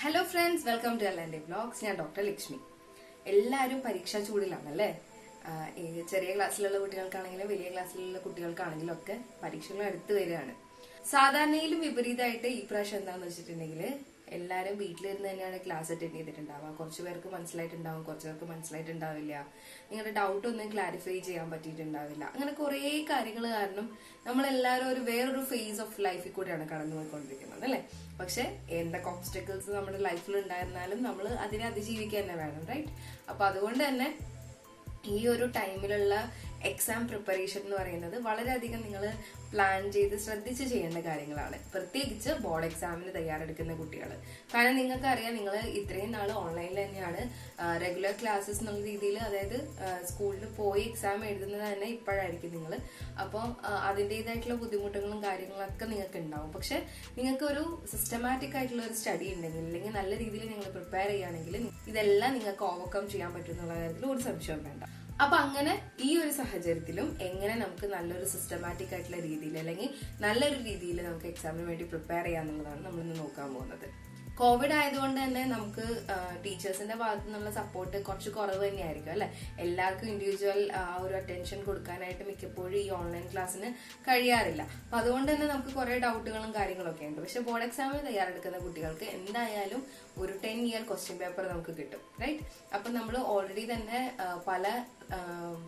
Hello friends, welcome to L vlogs. ഞാൻ doctor Lakshmi. എല്ലാവരും പരീക്ഷാ ചൂടിലാണല്ലേ. ചെറിയ ക്ലാസ്സിലുള്ള കുട്ടികൾക്കാണെങ്കിലും വലിയ ക്ലാസ്സിലുള്ള കുട്ടികൾക്കാണെങ്കിലും ഒക്കെ പരീക്ഷകൾ അടുത്ത് വരികയാണ്. സാധാരണയിലും വിപരീതമായിട്ട് ഈ പ്രാവശ്യം എന്താണെന്ന് വെച്ചിട്ടുണ്ടെങ്കിൽ എല്ലാവരും വീട്ടിലിരുന്ന് തന്നെയാണ് ക്ലാസ് അറ്റൻഡ് ചെയ്തിട്ടുണ്ടാവുക. കുറച്ച് പേർക്ക് മനസ്സിലായിട്ടുണ്ടാവും, കുറച്ച് പേർക്ക് മനസ്സിലായിട്ടുണ്ടാവില്ല. നിങ്ങളുടെ ഡൗട്ട് ഒന്നും ക്ലാരിഫൈ ചെയ്യാൻ പറ്റിയിട്ടുണ്ടാവില്ല. അങ്ങനെ കുറെ കാര്യങ്ങൾ കാരണം നമ്മളെല്ലാവരും വേറൊരു ഫേസ് ഓഫ് ലൈഫിൽ കൂടെയാണ് കടന്നു പോയിക്കൊണ്ടിരിക്കുന്നത് അല്ലെ. പക്ഷെ എന്തൊക്കെ ഓബ്സ്റ്റക്കിൾസ് നമ്മുടെ ലൈഫിൽ ഉണ്ടായിരുന്നാലും നമ്മൾ അതിനെ അതിജീവിക്കുക തന്നെ വേണം, റൈറ്റ്? അപ്പൊ അതുകൊണ്ട് തന്നെ ഈ ഒരു ടൈമിലുള്ള എക്സാം പ്രിപ്പറേഷൻ എന്ന് പറയുന്നത് വളരെയധികം നിങ്ങൾ പ്ലാൻ ചെയ്ത് ശ്രദ്ധിച്ച് ചെയ്യേണ്ട കാര്യങ്ങളാണ്. പ്രത്യേകിച്ച് ബോർഡ് എക്സാമിന് തയ്യാറെടുക്കുന്ന കുട്ടികൾ. കാരണം നിങ്ങൾക്ക് അറിയാം, നിങ്ങൾ ഇത്രയും നാൾ ഓൺലൈനിൽ തന്നെയാണ് റെഗുലർ ക്ലാസ്സസ് എന്നുള്ള രീതിയിൽ, അതായത് സ്കൂളിൽ പോയി എക്സാം എഴുതുന്നത് തന്നെ ഇപ്പോഴായിരിക്കും നിങ്ങൾ. അപ്പോൾ അതിൻ്റെതായിട്ടുള്ള ബുദ്ധിമുട്ടുകളും കാര്യങ്ങളൊക്കെ നിങ്ങൾക്ക് ഉണ്ടാവും. പക്ഷെ നിങ്ങൾക്ക് ഒരു സിസ്റ്റമാറ്റിക് ആയിട്ടുള്ള ഒരു സ്റ്റഡി ഉണ്ടെങ്കിൽ, അല്ലെങ്കിൽ നല്ല രീതിയിൽ നിങ്ങൾ പ്രിപ്പയർ ചെയ്യുകയാണെങ്കിൽ ഇതെല്ലാം നിങ്ങൾക്ക് ഓവർകം ചെയ്യാൻ പറ്റും എന്നുള്ള കാര്യത്തിൽ ഒരു സംശയം വേണ്ട. അപ്പൊ അങ്ങനെ ഈ ഒരു സാഹചര്യത്തിലും എങ്ങനെ നമുക്ക് നല്ലൊരു സിസ്റ്റമാറ്റിക് ആയിട്ടുള്ള രീതിയിൽ അല്ലെങ്കിൽ നല്ലൊരു രീതിയിൽ നമുക്ക് എക്സാമിന് വേണ്ടി പ്രിപ്പയർ ചെയ്യാന്നുള്ളതാണ് നമ്മളിന്ന് നോക്കാൻ പോകുന്നത്. കോവിഡ് ആയതുകൊണ്ട് തന്നെ നമുക്ക് ടീച്ചേഴ്സിന്റെ ഭാഗത്തു നിന്നുള്ള സപ്പോർട്ട് കുറച്ച് കുറവ് തന്നെയായിരിക്കും അല്ലെ. എല്ലാവർക്കും ഇൻഡിവിജ്വൽ ഒരു അറ്റൻഷൻ കൊടുക്കാനായിട്ട് മിക്കപ്പോഴും ഈ ഓൺലൈൻ ക്ലാസ്സിന് കഴിയാറില്ല. അപ്പൊ അതുകൊണ്ട് തന്നെ നമുക്ക് കുറെ ഡൗട്ടുകളും കാര്യങ്ങളൊക്കെ ഉണ്ട്. പക്ഷെ ബോർഡ് എക്സാമിന് തയ്യാറെടുക്കുന്ന കുട്ടികൾക്ക് എന്തായാലും ഒരു 10 ഇയർ ക്വസ്റ്റ്യൻ പേപ്പർ നമുക്ക് കിട്ടും, റൈറ്റ്? അപ്പൊ നമ്മൾ ഓൾറെഡി തന്നെ പല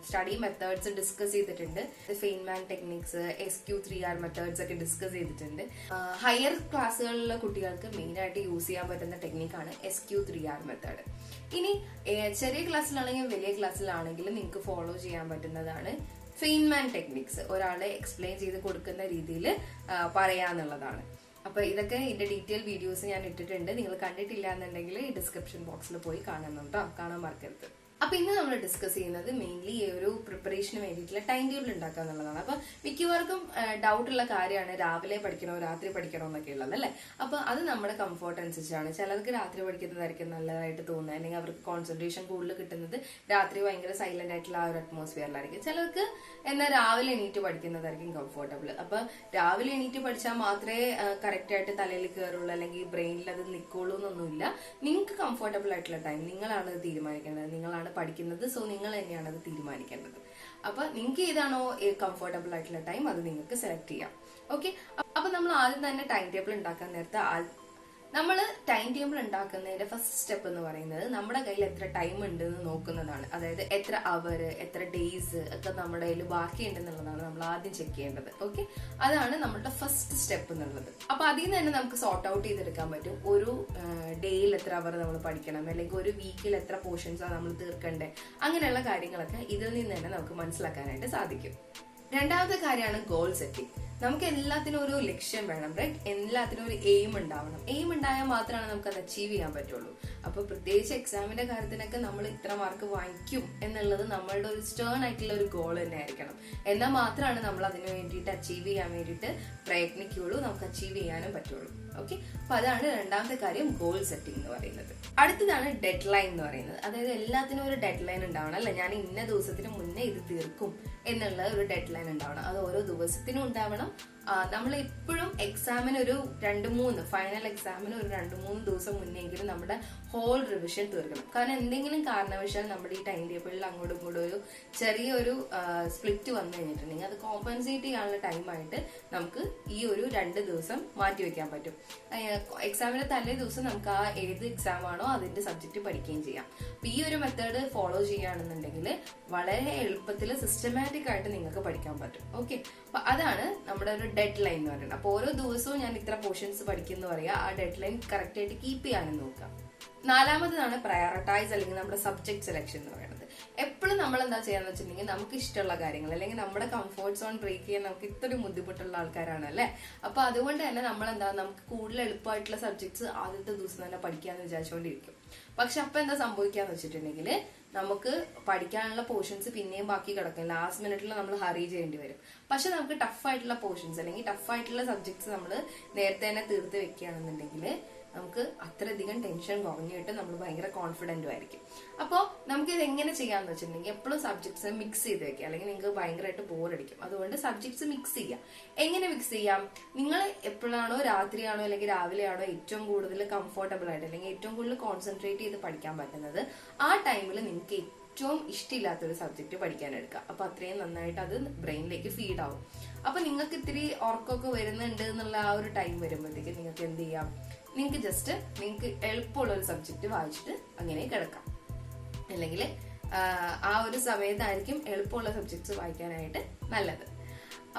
സ്റ്റഡി മെത്തേഡ്സ് ഡിസ്കസ് ചെയ്തിട്ടുണ്ട്. feynmann ടെക്നിക്സ്, SQ3R മെത്തേഡ്സ് ഒക്കെ ഡിസ്കസ് ചെയ്തിട്ടുണ്ട്. ഹയർ ക്ലാസ്സുകളിലെ കുട്ടികൾക്ക് മെയിൻ ആയിട്ട് യൂസ് ചെയ്യാൻ പറ്റുന്ന ടെക്നിക്കാണ് SQ3R മെത്തേഡ്. ഇനി ചെറിയ ക്ലാസ്സിലാണെങ്കിലും വലിയ ക്ലാസ്സിലാണെങ്കിലും നിങ്ങൾക്ക് ഫോളോ ചെയ്യാൻ പറ്റുന്നതാണ് feynmann ടെക്നിക്സ്. ഒരാളെ എക്സ്പ്ലെയിൻ ചെയ്ത് കൊടുക്കുന്ന രീതിയിൽ പറയാന്നുള്ളതാണ്. അപ്പൊ ഇതൊക്കെ ഇതിന്റെ ഡീറ്റെയിൽ വീഡിയോസ് ഞാൻ ഇട്ടിട്ടുണ്ട്. നിങ്ങൾ കണ്ടിട്ടില്ല എന്നുണ്ടെങ്കിൽ ഈ ഡിസ്ക്രിപ്ഷൻ ബോക്സിൽ പോയി കാണുന്നുണ്ടോ, കാണാൻ മറക്കരുത്. അപ്പൊ ഇന്ന് നമ്മൾ ഡിസ്കസ് ചെയ്യുന്നത് മെയിൻലി ഈ ഒരു പ്രിപ്പറേഷന് വേണ്ടിയിട്ടുള്ള ടൈം ടേബിൾ ഉണ്ടാക്കുക എന്നുള്ളതാണ്. അപ്പൊ മിക്കവർക്കും ഡൗട്ട് ഉള്ള കാര്യമാണ് രാവിലെ പഠിക്കണോ രാത്രി പഠിക്കണോ എന്നൊക്കെ ഉള്ളത് അല്ലെ. അപ്പൊ അത് നമ്മുടെ കംഫോർട്ട് അനുസരിച്ചാണ്. ചിലർക്ക് രാത്രി പഠിക്കുന്നതായിരിക്കും നല്ലതായിട്ട് തോന്നുന്നത്, അല്ലെങ്കിൽ അവർക്ക് കോൺസെൻട്രേഷൻ കൂടുതൽ കിട്ടുന്നത് രാത്രി ഭയങ്കര സൈലന്റ് ആയിട്ടുള്ള ആ ഒരു അറ്റ്മോസ്ഫിയറിലായിരിക്കും. ചിലർക്ക് എന്നാൽ രാവിലെ എണീറ്റ് പഠിക്കുന്നതായിരിക്കും കംഫോർട്ടബിൾ. അപ്പൊ രാവിലെ എണീറ്റ് പഠിച്ചാൽ മാത്രമേ കറക്റ്റ് ആയിട്ട് തലയിൽ കയറുള്ളൂ അല്ലെങ്കിൽ ബ്രെയിനിൽ അത് നിൽക്കുള്ളൂ എന്നൊന്നുമില്ല. നിങ്ങൾക്ക് കംഫോർട്ടബിൾ ആയിട്ടുള്ള ടൈം നിങ്ങളാണ് അത് തീരുമാനിക്കേണ്ടത്. നിങ്ങളാണ് പഠിക്കുന്നത്, സോ നിങ്ങൾ തന്നെയാണ് അത് തീരുമാനിക്കേണ്ടത്. അപ്പൊ നിങ്ങൾക്ക് ഏതാണോ കംഫോർട്ടബിൾ ആയിട്ടുള്ള ടൈം അത് നിങ്ങൾക്ക് സെലക്ട് ചെയ്യാം. ഓക്കെ, അപ്പൊ നമ്മൾ ആദ്യം തന്നെ ടൈം ടേബിൾ ഉണ്ടാക്കാൻ നേരത്തെ നമ്മൾ ടൈം ടേബിൾ ഉണ്ടാക്കുന്നതിന്റെ ഫസ്റ്റ് സ്റ്റെപ്പ് എന്ന് പറയുന്നത് നമ്മുടെ കയ്യിൽ എത്ര ടൈം ഉണ്ട് എന്ന് നോക്കുന്നതാണ്. അതായത് എത്ര അവർ, എത്ര ഡേയ്സ് ഒക്കെ നമ്മുടെ കയ്യിൽ ബാക്കി ഉണ്ടെന്നുള്ളതാണ് നമ്മൾ ആദ്യം ചെക്ക് ചെയ്യേണ്ടത്. ഓക്കെ, അതാണ് നമ്മുടെ ഫസ്റ്റ് സ്റ്റെപ്പ് എന്നുള്ളത്. അപ്പൊ അതിൽ നിന്ന് തന്നെ നമുക്ക് സോർട്ട് ഔട്ട് ചെയ്തെടുക്കാൻ പറ്റും ഒരു ഡേയിൽ എത്ര അവർ നമ്മൾ പഠിക്കണം, അല്ലെങ്കിൽ ഒരു വീക്കിൽ എത്ര പോർഷൻസാണ് നമ്മൾ തീർക്കണ്ടേ, അങ്ങനെയുള്ള കാര്യങ്ങളൊക്കെ ഇതിൽ നിന്ന് തന്നെ നമുക്ക് മനസ്സിലാക്കാനായിട്ട് സാധിക്കും. രണ്ടാമത്തെ കാര്യമാണ് ഗോൾ സെറ്റിംഗ്. നമുക്ക് എല്ലാത്തിനും ഒരു ലക്ഷ്യം വേണം, റൈറ്റ്? എല്ലാത്തിനും ഒരു എയിം ഉണ്ടാവണം. എയിം ഉണ്ടായാൽ മാത്രമാണ് നമുക്ക് അത് അച്ചീവ് ചെയ്യാൻ പറ്റുള്ളൂ. അപ്പൊ പ്രത്യേകിച്ച് എക്സാമിന്റെ കാര്യത്തിനൊക്കെ നമ്മൾ ഇത്ര മാർക്ക് വാങ്ങിക്കും എന്നുള്ളത് നമ്മളുടെ ഒരു സ്റ്റേൺ ആയിട്ടുള്ള ഒരു ഗോൾ തന്നെ ആയിരിക്കണം. എന്നാൽ മാത്രമാണ് നമ്മൾ അതിന് വേണ്ടിയിട്ട് അച്ചീവ് ചെയ്യാൻ വേണ്ടിയിട്ട് പ്രയത്നിക്കുള്ളൂ, നമുക്ക് അച്ചീവ് ചെയ്യാനും പറ്റുള്ളൂ. ഓക്കെ, അപ്പൊ അതാണ് രണ്ടാമത്തെ കാര്യം, ഗോൾ സെറ്റിംഗ് എന്ന് പറയുന്നത്. അടുത്തതാണ് ഡെഡ് ലൈൻ എന്ന് പറയുന്നത്. അതായത് എല്ലാത്തിനും ഒരു ഡെഡ് ലൈൻ ഉണ്ടാവണം അല്ലെ. ഞാൻ ഇന്ന ദിവസത്തിന് മുന്നേ ഇത് തീർക്കും എന്നുള്ള ഒരു ഡെഡ് ലൈൻ ഉണ്ടാവണം. അത് ഓരോ ദിവസത്തിനും ഉണ്ടാവണം. നമ്മൾ എപ്പോഴും എക്സാമിന് ഒരു 2-3 ഫൈനൽ എക്സാമിന് ഒരു 2-3 ദിവസം മുന്നെങ്കിലും നമ്മുടെ ഹോൾ റിവിഷൻ തീർക്കണം. കാരണം എന്തെങ്കിലും കാരണവശാൽ നമ്മുടെ ഈ ടൈം ടേബിളിൽ അങ്ങോട്ടും ഇങ്ങോട്ടും ഒരു ചെറിയൊരു സ്പ്ലിറ്റ് വന്നു കഴിഞ്ഞിട്ടുണ്ടെങ്കിൽ അത് കോമ്പൻസേറ്റ് ചെയ്യാനുള്ള ടൈമായിട്ട് നമുക്ക് ഈ ഒരു 2 ദിവസം മാറ്റിവെക്കാൻ പറ്റും. എക്സാമിന്റെ തലേ ദിവസം നമുക്ക് ആ ഏത് എക്സാം ആണോ അതിന്റെ സബ്ജക്ട് പഠിക്കുകയും ചെയ്യാം. അപ്പൊ ഈ ഒരു മെത്തേഡ് ഫോളോ ചെയ്യുകയാണെന്നുണ്ടെങ്കിൽ വളരെ എളുപ്പത്തിൽ സിസ്റ്റമാറ്റിക് ആയിട്ട് നിങ്ങൾക്ക് പഠിക്കാൻ പറ്റും. ഓക്കെ, അപ്പൊ അതാണ് നമ്മുടെ ഒരു ഡെഡ് ലൈൻ എന്ന് പറയുന്നത്. അപ്പൊ ഓരോ ദിവസവും ഞാൻ ഇത്ര പോർഷൻസ് പഠിക്കുന്നു പറയാ, ആ ഡെഡ് ലൈൻ കറക്റ്റ് ആയിട്ട് കീപ്പ് ചെയ്യാനും നോക്കാം. നാലാമതാണ് പ്രയോറിറ്റൈസ് അല്ലെങ്കിൽ നമ്മുടെ സബ്ജക്ട് സെലക്ഷൻ എന്ന് പറയുന്നത്. എപ്പോഴും നമ്മൾ എന്താ ചെയ്യാന്ന് വെച്ചിട്ടുണ്ടെങ്കിൽ നമുക്ക് ഇഷ്ടമുള്ള കാര്യങ്ങൾ അല്ലെങ്കിൽ നമ്മുടെ കംഫോർട്ട് സോൺ ബ്രേക്ക് ചെയ്യാൻ നമുക്ക് ഇത്രയും ബുദ്ധിമുട്ടുള്ള ആൾക്കാരാണ് അല്ലെ. അപ്പൊ അതുകൊണ്ട് തന്നെ നമ്മൾ എന്താ നമുക്ക് കൂടുതൽ എളുപ്പമായിട്ടുള്ള സബ്ജക്ട്സ് ആദ്യത്തെ ദിവസം തന്നെ പഠിക്കാന്ന് വിചാരിച്ചുകൊണ്ടിരിക്കും. പക്ഷെ അപ്പൊ എന്താ സംഭവിക്കാന്ന് വെച്ചിട്ടുണ്ടെങ്കിൽ നമുക്ക് പഠിക്കാനുള്ള പോർഷൻസ് പിന്നെയും ബാക്കി കിടക്കും. ലാസ്റ്റ് മിനിറ്റിൽ നമ്മൾ ഹറി ചെയ്യേണ്ടി വരും. പക്ഷെ നമുക്ക് ടഫ് ആയിട്ടുള്ള പോർഷൻസ് അല്ലെങ്കിൽ ടഫ് ആയിട്ടുള്ള സബ്ജക്ട്സ് നമ്മൾ നേരത്തെ തന്നെ തീർത്ത് വെക്കുകയാണെന്നുണ്ടെങ്കിൽ നമുക്ക് അത്രയധികം ടെൻഷൻ കുറഞ്ഞിട്ട് നമ്മൾ ഭയങ്കര കോൺഫിഡന്റും ആയിരിക്കും. അപ്പോൾ നമുക്ക് ഇത് എങ്ങനെ ചെയ്യാന്ന് വെച്ചിട്ടുണ്ടെങ്കിൽ എപ്പോഴും സബ്ജക്ട്സ് മിക്സ് ചെയ്ത് വെക്കുക, അല്ലെങ്കിൽ നിങ്ങൾക്ക് ഭയങ്കരമായിട്ട് ബോറടിക്കും. അതുകൊണ്ട് സബ്ജക്ട്സ് മിക്സ് ചെയ്യാം. എങ്ങനെ മിക്സ് ചെയ്യാം? നിങ്ങൾ എപ്പോഴാണോ, രാത്രിയാണോ അല്ലെങ്കിൽ രാവിലെയാണോ ഏറ്റവും കൂടുതൽ കംഫർട്ടബിൾ ആയിട്ട് അല്ലെങ്കിൽ ഏറ്റവും കൂടുതൽ കോൺസെൻട്രേറ്റ് ചെയ്ത് പഠിക്കാൻ പറ്റുന്നത്, ആ ടൈമിൽ നിങ്ങൾക്ക് ഏറ്റവും ഇഷ്ടമില്ലാത്തൊരു സബ്ജക്ട് പഠിക്കാൻ എടുക്കുക. അപ്പൊ അത്രയും നന്നായിട്ട് അത് ബ്രെയിനിലേക്ക് ഫീഡ് ആവും. അപ്പൊ നിങ്ങൾക്ക് ഇത്തിരി ഉറക്കമൊക്കെ വരുന്നുണ്ട് എന്നുള്ള ആ ഒരു ടൈം വരുമ്പോഴത്തേക്ക് നിങ്ങൾക്ക് എന്ത് ചെയ്യാം, നിങ്ങൾക്ക് ജസ്റ്റ് നിങ്ങൾക്ക് എളുപ്പമുള്ള ഒരു സബ്ജക്ട് വായിച്ചിട്ട് അങ്ങനെ കിടക്കാം. അല്ലെങ്കിൽ ആ ഒരു സമയത്തായിരിക്കും എളുപ്പമുള്ള സബ്ജക്ട്സ് വായിക്കാനായിട്ട് നല്ലത്.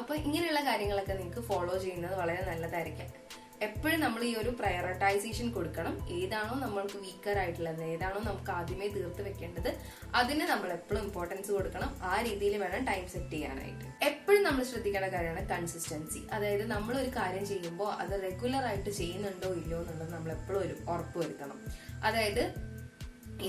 അപ്പൊ ഇങ്ങനെയുള്ള കാര്യങ്ങളൊക്കെ നിങ്ങൾക്ക് ഫോളോ ചെയ്യുന്നത് വളരെ നല്ലതായിരിക്കും. എപ്പോഴും നമ്മൾ ഈ ഒരു പ്രയോറിറ്റൈസേഷൻ കൊടുക്കണം. ഏതാണോ നമ്മൾക്ക് വീക്കർ ആയിട്ടുള്ളത്, ഏതാണോ നമുക്ക് ആദ്യമേ തീർത്ത് വെക്കേണ്ടത്, അതിന് നമ്മൾ എപ്പോഴും ഇമ്പോർട്ടൻസ് കൊടുക്കണം. ആ രീതിയിൽ വേണം ടൈം സെറ്റ് ചെയ്യാനായിട്ട്. എപ്പോഴും നമ്മൾ ശ്രദ്ധിക്കേണ്ട കാര്യമാണ് കൺസിസ്റ്റൻസി. അതായത് നമ്മൾ ഒരു കാര്യം ചെയ്യുമ്പോൾ അത് റെഗുലർ ആയിട്ട് ചെയ്യുന്നുണ്ടോ ഇല്ലയോ എന്നുള്ളത് നമ്മൾ എപ്പോഴും ഒരു ഉറപ്പ് വരുത്തണം. അതായത്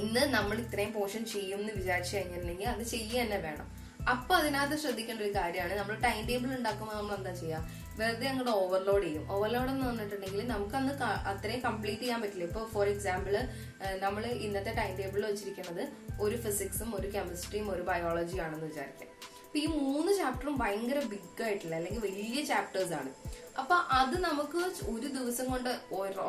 ഇന്ന് നമ്മൾ ഇത്രയും പോർഷൻ ചെയ്യും എന്ന് വിചാരിച്ചു കഴിഞ്ഞിട്ടുണ്ടെങ്കിൽ അത് ചെയ്യുക തന്നെ വേണം. അപ്പൊ അതിനകത്ത് ശ്രദ്ധിക്കേണ്ട ഒരു കാര്യമാണ്, നമ്മൾ ടൈം ടേബിൾ ഉണ്ടാക്കുമ്പോൾ നമ്മൾ എന്താ ചെയ്യുക, വെറുതെ അങ്ങോട്ട് ഓവർലോഡ് ചെയ്യും. ഓവർലോഡ് എന്ന് പറഞ്ഞിട്ടുണ്ടെങ്കിൽ നമുക്കന്ന് അത്രയും കംപ്ലീറ്റ് ചെയ്യാൻ പറ്റില്ല. ഇപ്പൊ ഫോർ എക്സാമ്പിൾ നമ്മൾ ഇന്നത്തെ ടൈം ടേബിളിൽ വെച്ചിരിക്കുന്നത് ഒരു ഫിസിക്സും ഒരു കെമിസ്ട്രിയും ഒരു ബയോളജിയും ആണെന്ന് വിചാരിക്കാം. അപ്പൊ ഈ 3 ചാപ്റ്ററും ഭയങ്കര ബിഗ് ആയിട്ടുള്ള അല്ലെങ്കിൽ വലിയ ചാപ്റ്റേഴ്സ് ആണ്. അപ്പൊ അത് നമുക്ക് ഒരു ദിവസം കൊണ്ട്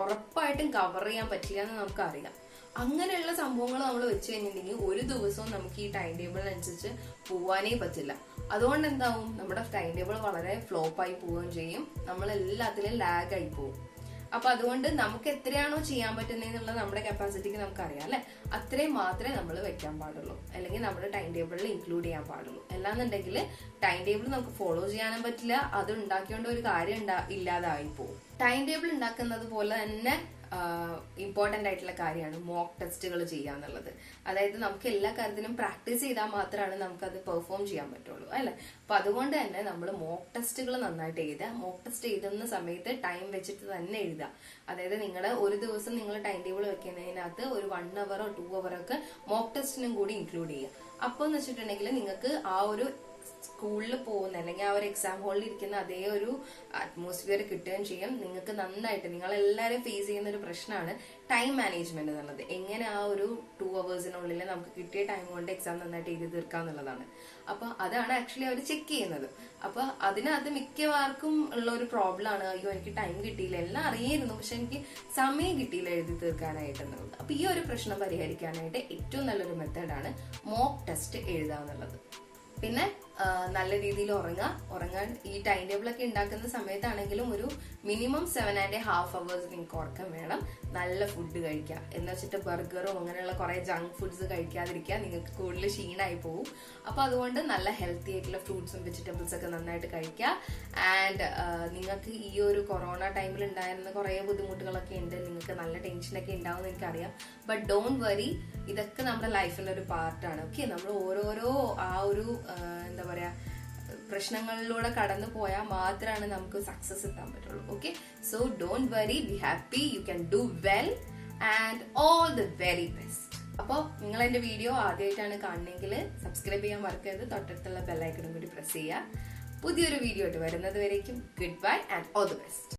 ഉറപ്പായിട്ടും കവർ ചെയ്യാൻ പറ്റില്ല എന്ന് നമുക്കറിയാം. അങ്ങനെയുള്ള സംഭവങ്ങൾ നമ്മൾ വെച്ച് കഴിഞ്ഞിട്ടുണ്ടെങ്കിൽ ഒരു ദിവസവും നമുക്ക് ഈ ടൈം ടേബിളിനനുസരിച്ച് പോവാനേ പറ്റില്ല. അതുകൊണ്ട് എന്താവും, നമ്മുടെ ടൈം ടേബിൾ വളരെ ഫ്ലോപ്പായി പോവുകയും ചെയ്യും, നമ്മൾ എല്ലാത്തിലും ലാഗ് ആയി പോകും. അപ്പൊ അതുകൊണ്ട് നമുക്ക് എത്രയാണോ ചെയ്യാൻ പറ്റുന്നതെന്നുള്ള നമ്മുടെ കപ്പാസിറ്റിക്ക് നമുക്കറിയാം അല്ലെ, അത്രയും മാത്രമേ നമ്മൾ വെക്കാൻ പാടുള്ളൂ, അല്ലെങ്കിൽ നമ്മുടെ ടൈം ടേബിളിൽ ഇൻക്ലൂഡ് ചെയ്യാൻ പാടുള്ളൂ. അല്ലാന്നുണ്ടെങ്കിൽ ടൈം ടേബിൾ നമുക്ക് ഫോളോ ചെയ്യാനും പറ്റില്ല, അത് ഉണ്ടാക്കിയോണ്ട് ഒരു കാര്യം ഇല്ലാതായി പോകും. ടൈം ടേബിൾ ഉണ്ടാക്കുന്നത് പോലെ തന്നെ ഇമ്പോർട്ടന്റ് ആയിട്ടുള്ള കാര്യമാണ് മോക്ക് ടെസ്റ്റുകൾ ചെയ്യുക എന്നുള്ളത്. അതായത് നമുക്ക് എല്ലാ കാര്യത്തിനും പ്രാക്ടീസ് ചെയ്താൽ മാത്രമാണ് നമുക്കത് പെർഫോം ചെയ്യാൻ പറ്റുള്ളൂ അല്ലെ. അപ്പൊ അതുകൊണ്ട് തന്നെ നമ്മൾ മോക്ക് ടെസ്റ്റുകൾ നന്നായിട്ട് എഴുതുക. മോക്ക് ടെസ്റ്റ് എഴുതുന്ന സമയത്ത് ടൈം വെച്ചിട്ട് തന്നെ എഴുതുക. അതായത് നിങ്ങളുടെ ഒരു ദിവസം നിങ്ങൾ ടൈം ടേബിൾ വെക്കുന്നതിനകത്ത് ഒരു 1 hour 2 hour ഒക്കെ മോക്ക് ടെസ്റ്റിനും കൂടി ഇൻക്ലൂഡ് ചെയ്യുക. അപ്പൊ എന്ന് വെച്ചിട്ടുണ്ടെങ്കിൽ നിങ്ങൾക്ക് ആ ഒരു സ്കൂളിൽ പോകുന്ന അല്ലെങ്കിൽ ആ ഒരു എക്സാം ഹാളിൽ ഇരിക്കുന്ന അതേ ഒരു അറ്റ്മോസ്ഫിയർ കിട്ടുകയും ചെയ്യും. നിങ്ങൾക്ക് നന്നായിട്ട്, നിങ്ങളെല്ലാവരും ഫേസ് ചെയ്യുന്ന ഒരു പ്രശ്നമാണ് ടൈം മാനേജ്മെന്റ് എന്നുള്ളത്. എങ്ങനെ ആ ഒരു 2 hours നമുക്ക് കിട്ടിയ ടൈം കൊണ്ട് എക്സാം നന്നായിട്ട് എഴുതി തീർക്കുക എന്നുള്ളതാണ്. അപ്പൊ അതാണ് ആക്ച്വലി അവർ ചെക്ക് ചെയ്യുന്നത്. അപ്പൊ അതിനകത്ത് മിക്കവാർക്കും ഉള്ള ഒരു പ്രോബ്ലം ആണ്, അയ്യോ എനിക്ക് ടൈം കിട്ടിയില്ല, എല്ലാം അറിയായിരുന്നു പക്ഷെ എനിക്ക് സമയം കിട്ടിയില്ല എഴുതി തീർക്കാനായിട്ട് എന്നുള്ളത്. അപ്പൊ ഈ ഒരു പ്രശ്നം പരിഹരിക്കാനായിട്ട് ഏറ്റവും നല്ലൊരു മെത്തേഡാണ് മോക്ക് ടെസ്റ്റ് എഴുതുക എന്നുള്ളത്. പിന്നെ നല്ല രീതിയിൽ ഉറങ്ങാൻ ഈ ടൈം ടേബിൾ ഒക്കെ ഉണ്ടാക്കുന്ന സമയത്താണെങ്കിലും ഒരു മിനിമം 7.5 hours നിങ്ങൾക്ക് ഉറക്കം വേണം. നല്ല ഫുഡ് കഴിക്കുക. എന്ന് വെച്ചിട്ട് ബർഗറും അങ്ങനെയുള്ള കുറെ ജങ്ക് ഫുഡ്സ് കഴിക്കാതിരിക്കുക, നിങ്ങൾക്ക് കൂടുതൽ ക്ഷീണമായി പോകും. അപ്പൊ അതുകൊണ്ട് നല്ല ഹെൽത്തി ആയിട്ടുള്ള ഫ്രൂട്ട്സും വെജിറ്റബിൾസ് ഒക്കെ നന്നായിട്ട് കഴിക്കുക. ആൻഡ് നിങ്ങൾക്ക് ഈ ഒരു കൊറോണ ടൈമിൽ ഉണ്ടായിരുന്ന കുറെ ബുദ്ധിമുട്ടുകളൊക്കെ ഉണ്ട്, നിങ്ങൾക്ക് നല്ല ടെൻഷനൊക്കെ ഉണ്ടാവും എന്ന് എനിക്കറിയാം. ബട്ട് ഡോണ്ട് വറി, ഇതൊക്കെ നമ്മുടെ ലൈഫിന്റെ ഒരു പാർട്ടാണ്. ഓക്കെ, നമ്മൾ ഓരോരോ ആ ഒരു എന്താ പറയാ പ്രശ്നങ്ങളിലൂടെ കടന്നു പോയാൽ മാത്രമാണ് നമുക്ക് സക്സസ് എത്താൻ പറ്റുള്ളൂ. Okay, so don't worry, be happy, you can do well and all the very best. അപ്പോൾ നിങ്ങൾ എന്റെ വീഡിയോ ആദ്യമായിട്ടാണ് കാണുന്നതെങ്കിൽ സബ്സ്ക്രൈബ് ചെയ്യാൻ മറക്കരുത്. തൊട്ടടുത്തുള്ള ബെല്ലൈക്കണും കൂടി പ്രസ് ചെയ്യുക. പുതിയൊരു വീഡിയോ ആയിട്ട് വരുന്നത് വരേക്കും good bye and all the best.